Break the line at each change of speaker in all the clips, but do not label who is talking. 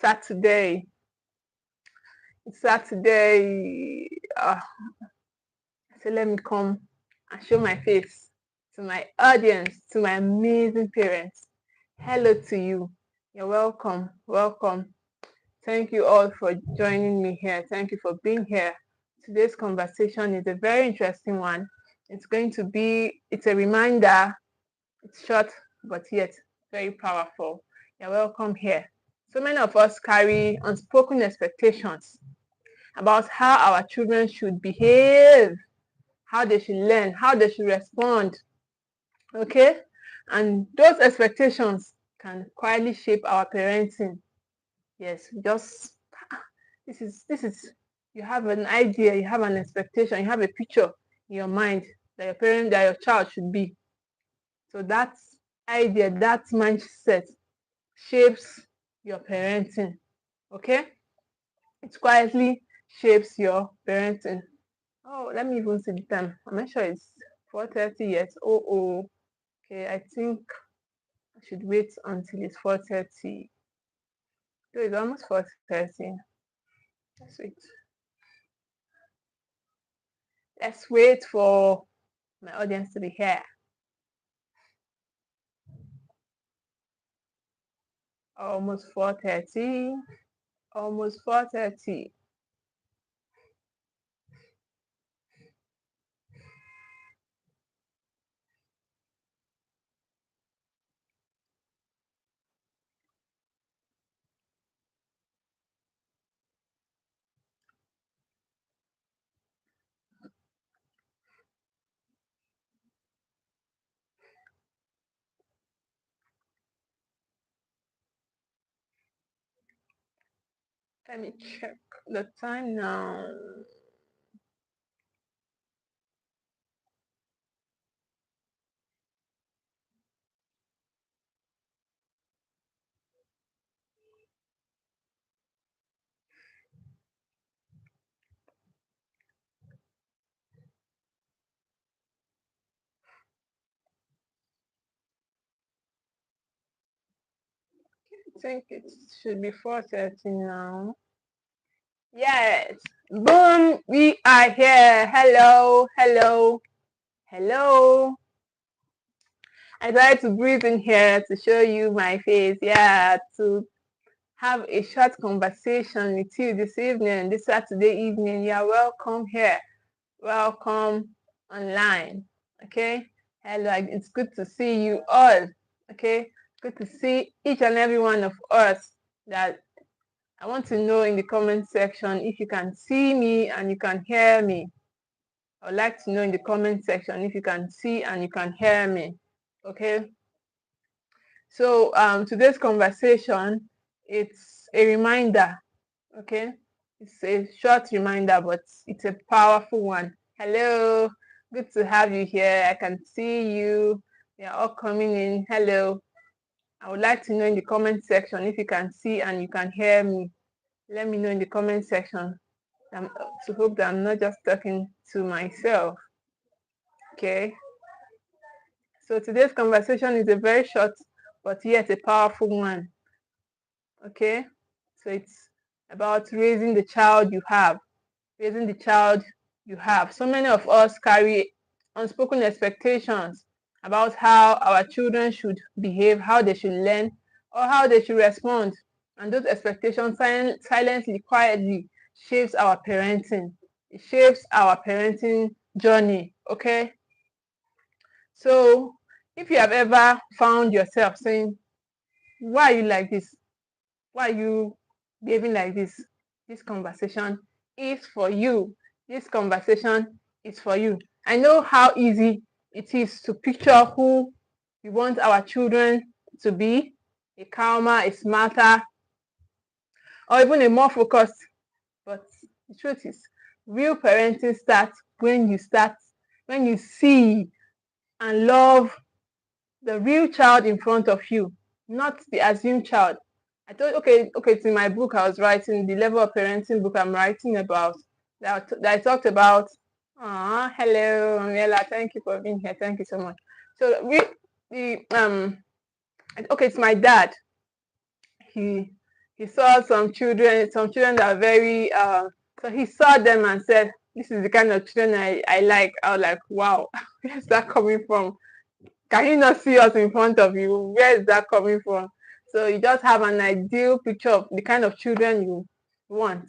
Saturday. It's Saturday. So let me come and show my face to my audience, to my amazing parents. Hello to you. You're welcome. Welcome. Thank you all for joining me here. Thank you for being here. Today's conversation is a very interesting one. It's a reminder. It's short, but yet very powerful. You're welcome here. So many of us carry unspoken expectations about how our children should behave, how they should learn, how they should respond. Okay? And those expectations can quietly shape our parenting. Yes, just this is you have an idea, you have an expectation, you have a picture in your mind that your child should be. So that idea, that mindset shapes your parenting. Okay? It quietly shapes your parenting. Oh, let me even see the time. I'm not sure it's 4:30 yet. Oh. Okay, I think I should wait until it's 4:30. So it's almost 4:30. Let's wait. Let's wait for my audience to be here. Almost 4:30. Almost 4:30. Let me check the time now. I think it should be 4:30 now. Yes. Boom. We are here. Hello. Hello. Hello. I tried to breathe in here to show you my face. Yeah, to have a short conversation with you this evening, this Saturday evening. You are welcome here. Welcome online. Okay. Hello. It's good to see you all. Okay. Good to see each and every one of us. That I want to know in the comment section if you can see me and you can hear me. I would like to know in the comment section if you can see and you can hear me. Okay. So today's conversation, it's a reminder. Okay. It's a short reminder, but it's a powerful one. Hello. Good to have you here. I can see you. You're all coming in. Hello. I would like to know in the comment section if you can see and you can hear me. Let me know in the comment section to hope that I'm not just talking to myself. Okay. So today's conversation is a very short but yet a powerful one. Okay. So it's about raising the child you have. Raising the child you have. So many of us carry unspoken expectations about how our children should behave, how they should learn, or how they should respond. And those expectations silently, quietly shapes our parenting. It shapes our parenting journey. Okay. So if you have ever found yourself saying, why are you like this? Why are you behaving like this? This conversation is for you. This conversation is for you. I know how easy it is to picture who we want our children to be, a calmer, a smarter, or even a more focused. But the truth is, real parenting starts when you see and love the real child in front of you, not the assumed child. I thought, okay, it's in my book I was writing, the level of parenting book I'm writing about, that I talked about. Hello, Miela, thank you for being here. Thank you so much. So it's my dad. He he saw some children that are very, so he saw them and said, this is the kind of children I like. I was like, wow, where's that coming from? Can you not see us in front of you? Where is that coming from? So you just have an ideal picture of the kind of children you want.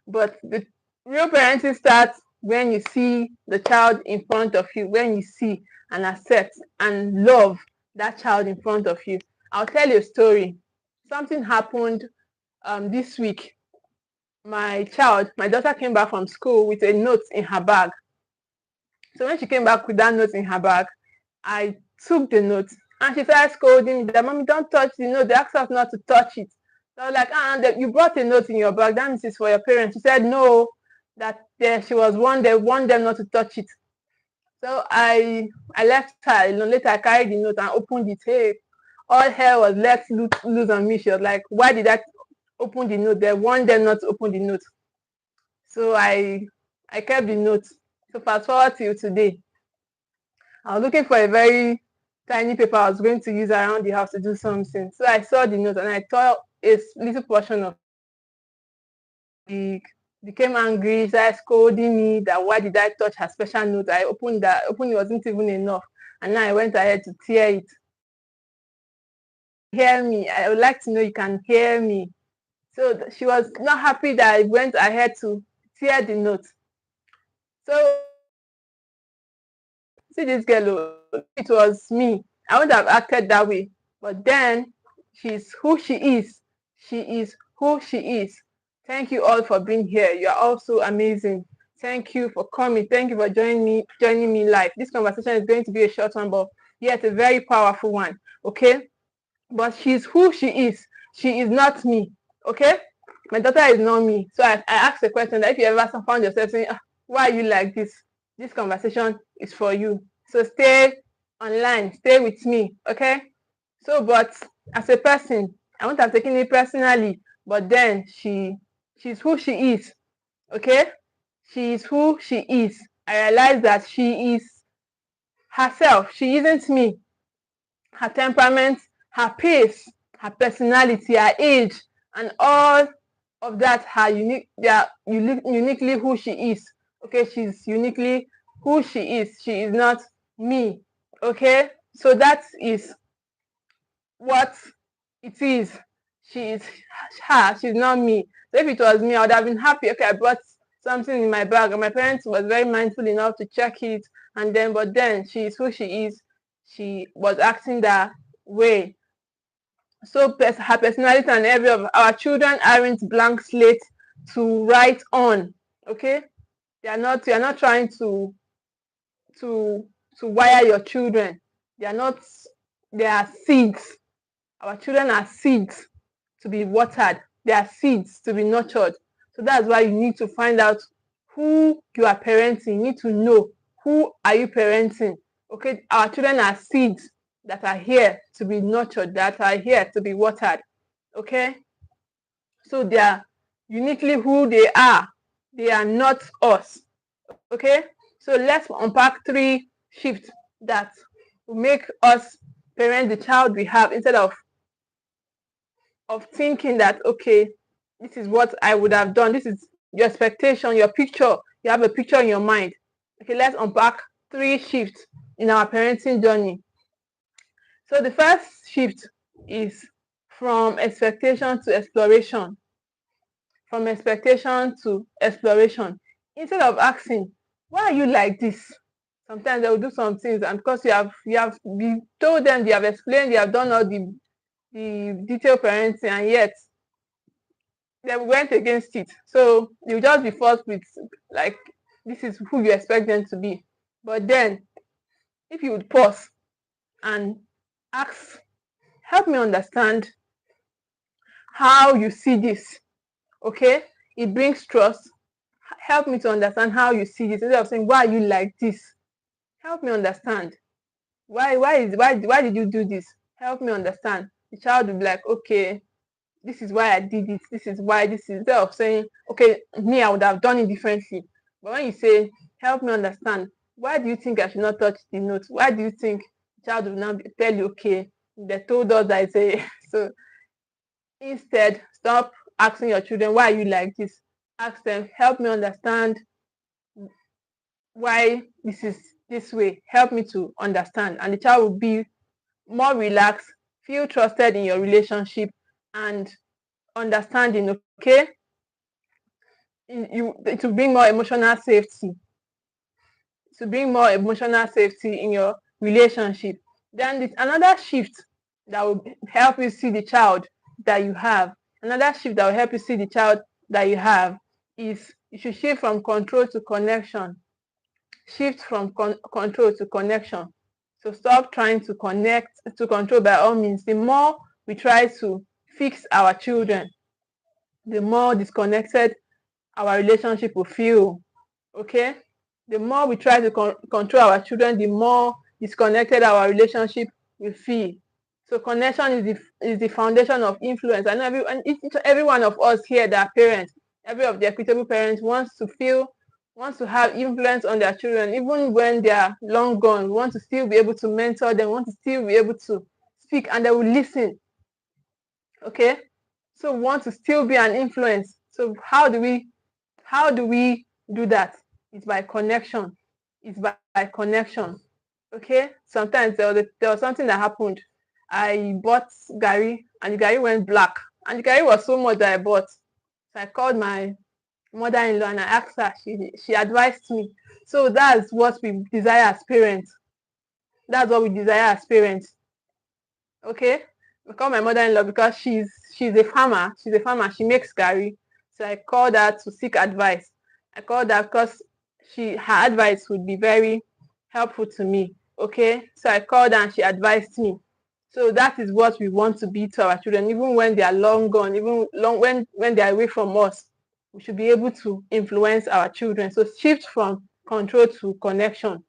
But the real parenting starts when you see the child in front of you, when you see and accept and love that child in front of you. I'll tell you a story. Something happened this week. My daughter came back from school with a note in her bag. So when she came back with that note in her bag, I took the note and she started scolding me that, Mommy, don't touch the note. They asked us not to touch it. So I was like, you brought a note in your bag. That means it's for your parents. She said, no, that she was warned them not to touch it. So I left her alone. Later, I carried the note and opened it. Hey, all hell was let loose on me. She was like, why did I open the note? They warned them not to open the note. So I kept the note. So fast forward till today. I was looking for a very tiny paper I was going to use around the house to do something. So I saw the note and I tore a little portion of it. Became angry, started scolding me that why did I touch her special note? I opened it wasn't even enough. And now I went ahead to tear it. Hear me. I would like to know you can hear me. So she was not happy that I went ahead to tear the note. So see this girl, it was me. I would have acted that way. But then she's who she is. She is who she is. Thank you all for being here. You are all so amazing. Thank you for coming. Thank you for joining me live. This conversation is going to be a short one, but yet a very powerful one. Okay? But she's who she is. She is not me. Okay? My daughter is not me. So I asked the question that if you ever found yourself saying, why are you like this? This conversation is for you. So stay online. Stay with me. Okay? So, but as a person, I wouldn't have taken it personally. But then she's who she is. Okay? She is who she is. I realized that she is herself. She isn't me. Her temperament, her pace, her personality, her age, and all of that are unique. They are uniquely who she is. Okay, she's uniquely who she is. She is not me. Okay, so that is what it is. She is her. She's not me. So if it was me, I would have been happy. Okay, I brought something in my bag, and my parents was very mindful enough to check it. And then, but then she is who she is. She was acting that way. So her personality and every of our children aren't blank slate to write on. Okay, they are not. You are not trying to wire your children. They are not. They are seeds. Our children are seeds to be watered. They are seeds to be nurtured. So that's why you need to find out who you are parenting. You need to know who are you parenting. Okay, our children are seeds that are here to be nurtured, that are here to be watered. Okay, so they are uniquely who they are. They are not us. Okay, so let's unpack 3 shifts that will make us parent the child we have instead of thinking that, okay, this is what I would have done. This is your expectation, your picture. You have a picture in your mind. Okay, let's unpack 3 shifts in our parenting journey. So the first shift is from expectation to exploration. From expectation to exploration. Instead of asking, why are you like this? Sometimes they will do some things, and because you have told them, you have explained, you have done all the detailed parenting, and yet they went against it. So you just be forced with, like, this is who you expect them to be. But then if you would pause and ask, help me understand how you see this. Okay, it brings trust. Help me to understand how you see this, instead of saying, why are you like this? Help me understand. Why did you do this? Help me understand. The child will be like, okay, this is why I did it. This is why this is, instead of saying, okay, me, I would have done it differently. But when you say, help me understand, why do you think I should not touch the note? Why do you think the child will now tell you, okay, they told us that I say so? Instead, stop asking your children, why are you like this? Ask them, help me understand why this is this way. Help me to understand. And the child will be more relaxed, feel trusted in your relationship, and understanding, okay? It will bring more emotional safety. To bring more emotional safety in your relationship. Then there's another shift that will help you see the child that you have. Another shift that will help you see the child that you have is you should shift from control to connection. Shift from control to connection. So stop trying to connect to control by all means. The more we try to fix our children, the more disconnected our relationship will feel. Okay? The more we try to control our children, the more disconnected our relationship will feel. So connection is the foundation of influence. I know every one of us here that are parents, every of the equitable parents wants to have influence on their children, even when they are long gone. We want to still be able to mentor them, we want to still be able to speak, and they will listen. Okay? So we want to still be an influence. So how do we do that? It's by connection. It's by connection. Okay? Sometimes there was something that happened. I bought Gary, and the Gary went black. And the Gary was so much that I bought. So I called my mother-in-law and I asked her. She advised me. So that's what we desire as parents. That's what we desire as parents. Okay? I called my mother-in-law because she's a farmer. She's a farmer. She makes Gary. So I called her to seek advice. I called her because her advice would be very helpful to me. Okay? So I called her and she advised me. So that is what we want to be to our children, even when they are long gone, when they are away from us. We should be able to influence our children. So shift from control to connection.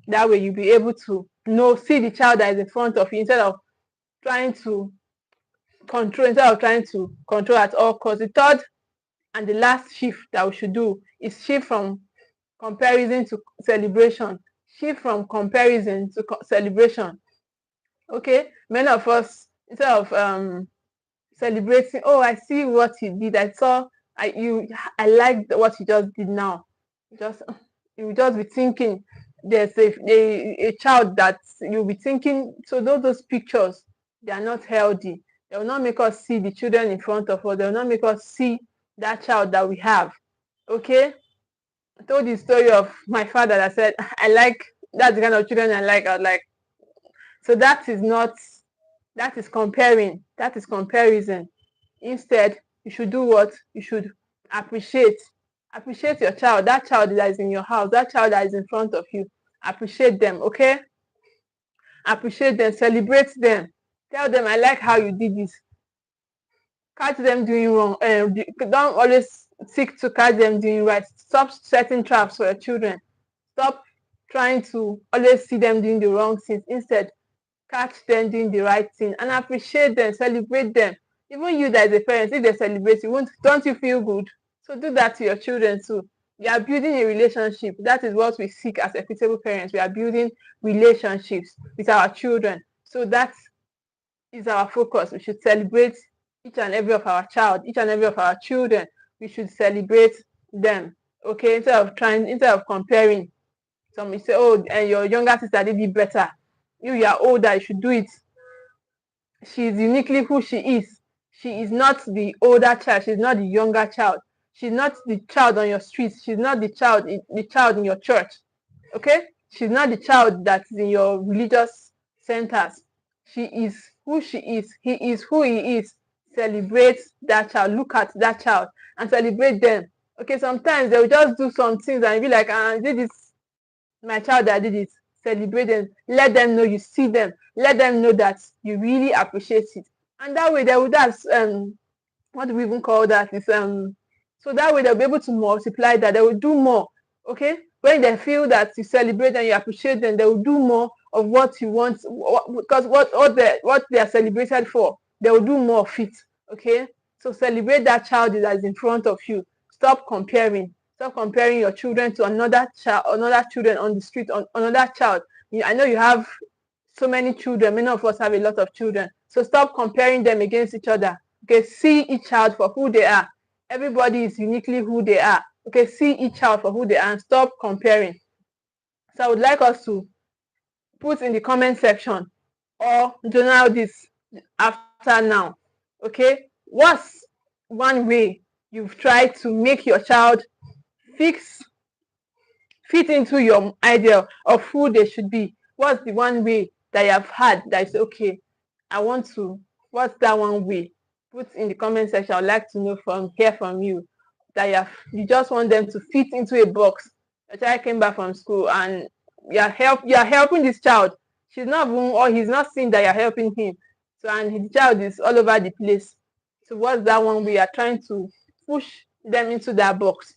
That way you'll be able to see the child that is in front of you instead of trying to control at all costs. The third and the last shift that we should do is shift from comparison to celebration. Shift from comparison to celebration. Okay, many of us, instead of celebrating, oh, I see what he did, I liked what he just did now. You just be thinking there's a child that you'll be thinking. So those pictures, they are not healthy. They will not make us see the children in front of us. They will not make us see that child that we have. Okay, I told the story of my father that said that's the kind of children I like. I was like, so that is comparing. That is comparison. Instead, you should do what? You should appreciate your child, that child that is in your house, that child that is in front of you. Appreciate them. Okay? Appreciate them, celebrate them, tell them, I like how you did this. Catch them doing wrong. Don't always seek to catch them doing right. Stop setting traps for your children. Stop trying to always see them doing the wrong things. Instead, catch them doing the right thing and appreciate them, celebrate them. Even you that is a parent, if they celebrate you, don't you feel good? So do that to your children too. You are building a relationship. That is what we seek as equitable parents. We are building relationships with our children. So that is our focus. We should celebrate each and every of our children. We should celebrate them. Okay, instead of comparing. Some will say, oh, and your younger sister did it better. You are older, you should do it. She is uniquely who she is. She is not the older child. She's not the younger child. She's not the child on your street. She's not the child in your church. Okay? She's not the child that's in your religious centers. She is who she is. He is who he is. Celebrate that child. Look at that child and celebrate them. Okay, sometimes they will just do some things and be like, did this my child that did it. Celebrate them. Let them know you see them. Let them know that you really appreciate it. And that way they will, what do we even call that? So that way they'll be able to multiply that. They will do more. Okay? When they feel that you celebrate and you appreciate them, they will do more of what you want, because what they are celebrated for, they will do more of it. Okay? So celebrate that child that is in front of you. Stop comparing. Stop comparing your children to another children on the street, another child. I know you have so many children. Many of us have a lot of children. So stop comparing them against each other. Okay, see each child for who they are. Everybody is uniquely who they are. Okay, see each child for who they are and stop comparing. So I would like us to put in the comment section or journal this after now. Okay, what's one way you've tried to make your child fit into your idea of who they should be? What's the one way that you have had that is okay? I want to. What's that one way? Put in the comment section. I'd like to know hear from you that you just want them to fit into a box. A child came back from school and you are helping this child. She's not even, or he's not seeing that you're helping him. So and the child is all over the place. So what's that one way you're trying to push them into that box?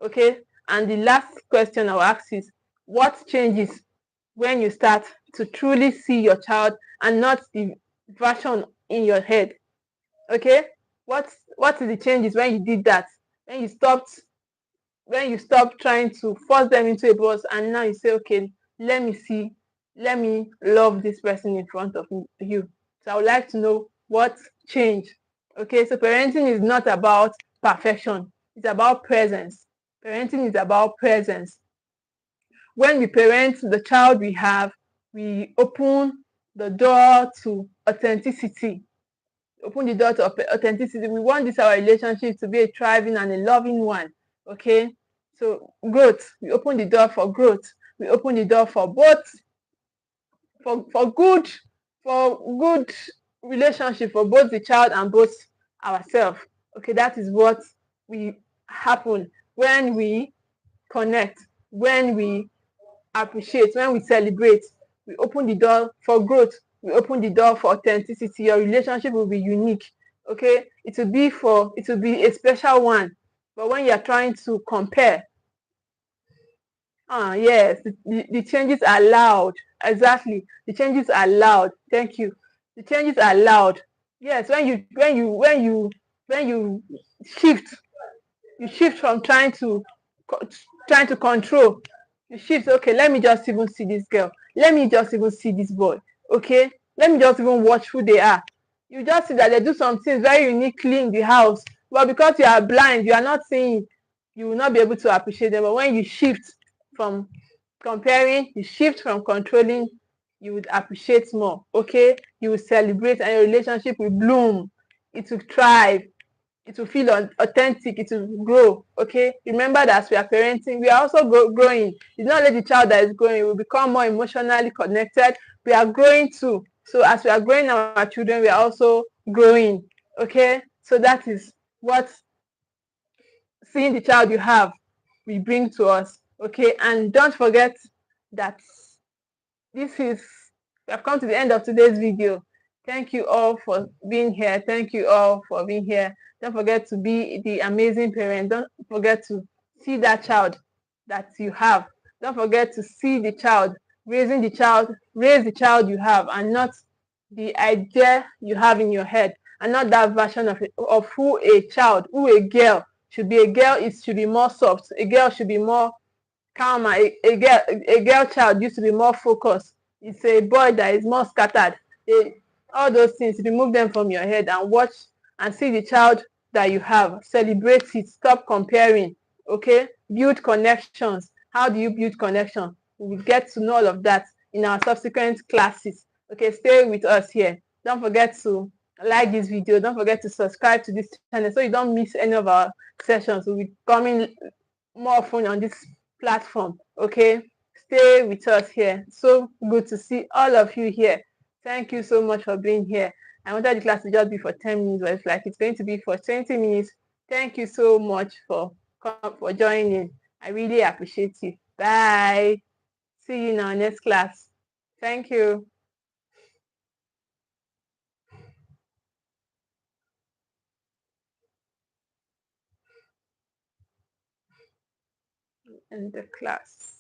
Okay. And the last question I'll ask is, what changes when you start to truly see your child and not the version in your head? Okay, what is the changes when you did that? When you stopped trying to force them into a box, and now you say, okay, let me love this person in front of you. So I would like to know what changed. Okay, so parenting is not about perfection, it's about presence. Parenting is about presence. When we parent the child we have, we open the door to authenticity. Open the door to authenticity. We want this our relationship to be a thriving and a loving one. Okay, so growth. We open the door for growth. We open the door for both for good relationship for both the child and both ourselves. Okay, that is what we happen when we connect, when we appreciate, when we celebrate. We open the door for growth. We open the door for authenticity. Your relationship will be unique. Okay, it will be a special one. But when you are trying to compare, yes, the changes are loud. Exactly, the changes are loud. Thank you. The changes are loud. Yes, when you shift, you shift from trying to control. You shift. Okay, let me just even see this girl. Let me just even see this boy. Okay, let me just even watch who they are. You just see that they do some things very uniquely in the house, but because you are blind, you are not seeing. You will not be able to appreciate them. But when you shift from comparing, you shift from controlling, you would appreciate more. Okay, you will celebrate, and your relationship will bloom. It will thrive. It will feel authentic. It will grow. Okay, remember that as we are parenting, we are also growing. It's not only the child that is growing. We will become more emotionally connected. We are growing too. So as we are growing our children, we are also growing. Okay, so that is what seeing the child you have will bring to us. Okay, and don't forget that this is we have come to the end of today's video. Thank you all for being here. Thank you all for being here. Don't forget to be the amazing parent. Don't forget to see that child that you have. Don't forget to see the child, raise the child you have, and not the idea you have in your head, and not that version of who a girl should be. A girl should be more soft. A girl should be more calmer. A girl child used to be more focused. It's a boy that is more scattered. All those things, remove them from your head and watch and see the child that you have. Celebrate it. Stop comparing. Okay, build connections. How do you build connection? We will get to know all of that in our subsequent classes. Okay, stay with us here. Don't forget to like this video. Don't forget to subscribe to this channel so you don't miss any of our sessions. We'll be coming more often on this platform. Okay, stay with us here. So good to see all of you here. Thank you so much for being here. I wanted the class to just be for 10 minutes, but it's like it's going to be for 20 minutes. Thank you so much for joining. I really appreciate you. Bye. See you in our next class. Thank you. In the class.